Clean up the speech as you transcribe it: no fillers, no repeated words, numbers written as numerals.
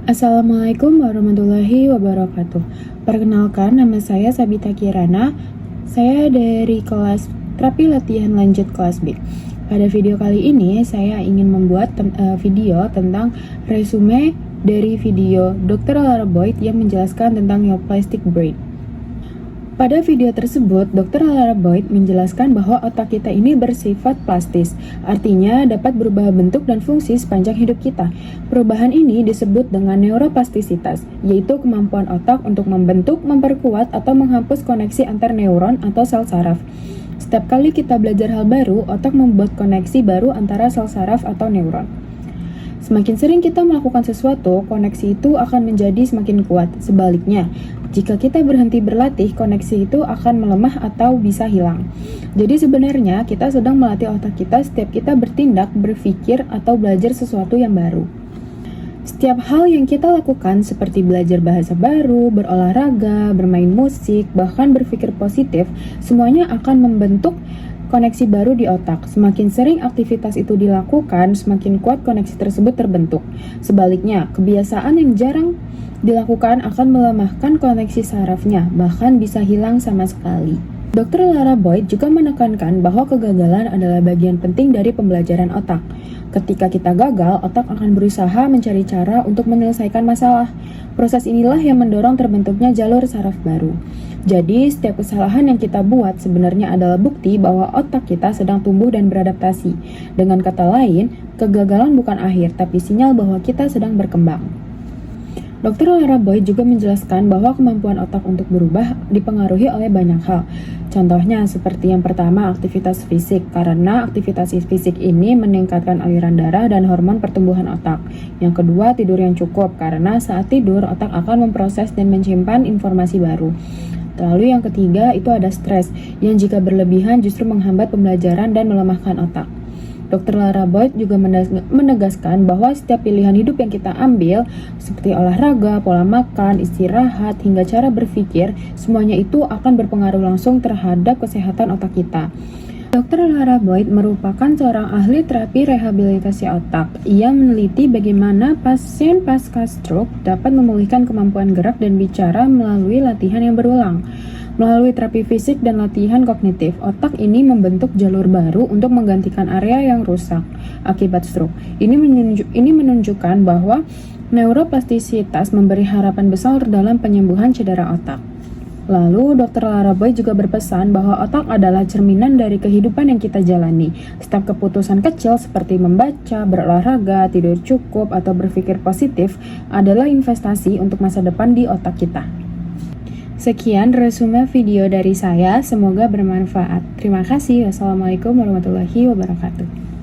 Assalamualaikum warahmatullahi wabarakatuh. Perkenalkan, nama saya Sabita Kirana. Saya dari kelas terapi latihan lanjut kelas B. Pada video kali ini, saya ingin membuat video tentang resume dari video Dr. Lara Boyd yang menjelaskan tentang neoplastic brain. Pada video tersebut, Dr. Lara Boyd menjelaskan bahwa otak kita ini bersifat plastis, artinya dapat berubah bentuk dan fungsi sepanjang hidup kita. Perubahan ini disebut dengan neuroplastisitas, yaitu kemampuan otak untuk membentuk, memperkuat, atau menghapus koneksi antar neuron atau sel saraf. Setiap kali kita belajar hal baru, otak membuat koneksi baru antara sel saraf atau neuron. Semakin sering kita melakukan sesuatu, koneksi itu akan menjadi semakin kuat. Sebaliknya, jika kita berhenti berlatih, koneksi itu akan melemah atau bisa hilang. Jadi sebenarnya kita sedang melatih otak kita setiap kita bertindak, berpikir, atau belajar sesuatu yang baru. Setiap hal yang kita lakukan seperti belajar bahasa baru, berolahraga, bermain musik, bahkan berpikir positif, semuanya akan membentuk koneksi baru di otak. Semakin sering aktivitas itu dilakukan, semakin kuat koneksi tersebut terbentuk. Sebaliknya, kebiasaan yang jarang dilakukan akan melemahkan koneksi sarafnya, bahkan bisa hilang sama sekali. Dr. Lara Boyd juga menekankan bahwa kegagalan adalah bagian penting dari pembelajaran otak. Ketika kita gagal, otak akan berusaha mencari cara untuk menyelesaikan masalah. Proses inilah yang mendorong terbentuknya jalur saraf baru. Jadi, setiap kesalahan yang kita buat sebenarnya adalah bukti bahwa otak kita sedang tumbuh dan beradaptasi. Dengan kata lain, kegagalan bukan akhir, tapi sinyal bahwa kita sedang berkembang. Dr. Lara Boyd juga menjelaskan bahwa kemampuan otak untuk berubah dipengaruhi oleh banyak hal. Contohnya seperti yang pertama, aktivitas fisik, karena aktivitas fisik ini meningkatkan aliran darah dan hormon pertumbuhan otak. Yang kedua, tidur yang cukup, karena saat tidur otak akan memproses dan menyimpan informasi baru. Lalu yang ketiga itu ada stres, yang jika berlebihan justru menghambat pembelajaran dan melemahkan otak. Dr. Lara Boyd juga menegaskan bahwa setiap pilihan hidup yang kita ambil, seperti olahraga, pola makan, istirahat, hingga cara berpikir, semuanya itu akan berpengaruh langsung terhadap kesehatan otak kita. Dr. Lara Boyd merupakan seorang ahli terapi rehabilitasi otak. Ia meneliti bagaimana pasien pasca stroke dapat memulihkan kemampuan gerak dan bicara melalui latihan yang berulang. Melalui terapi fisik dan latihan kognitif, otak ini membentuk jalur baru untuk menggantikan area yang rusak akibat stroke. Ini menunjukkan bahwa neuroplastisitas memberi harapan besar dalam penyembuhan cedera otak. Lalu, Dr. Lara Boyd juga berpesan bahwa otak adalah cerminan dari kehidupan yang kita jalani. Setiap keputusan kecil seperti membaca, berolahraga, tidur cukup, atau berpikir positif adalah investasi untuk masa depan di otak kita. Sekian resume video dari saya, semoga bermanfaat. Terima kasih. Wassalamualaikum warahmatullahi wabarakatuh.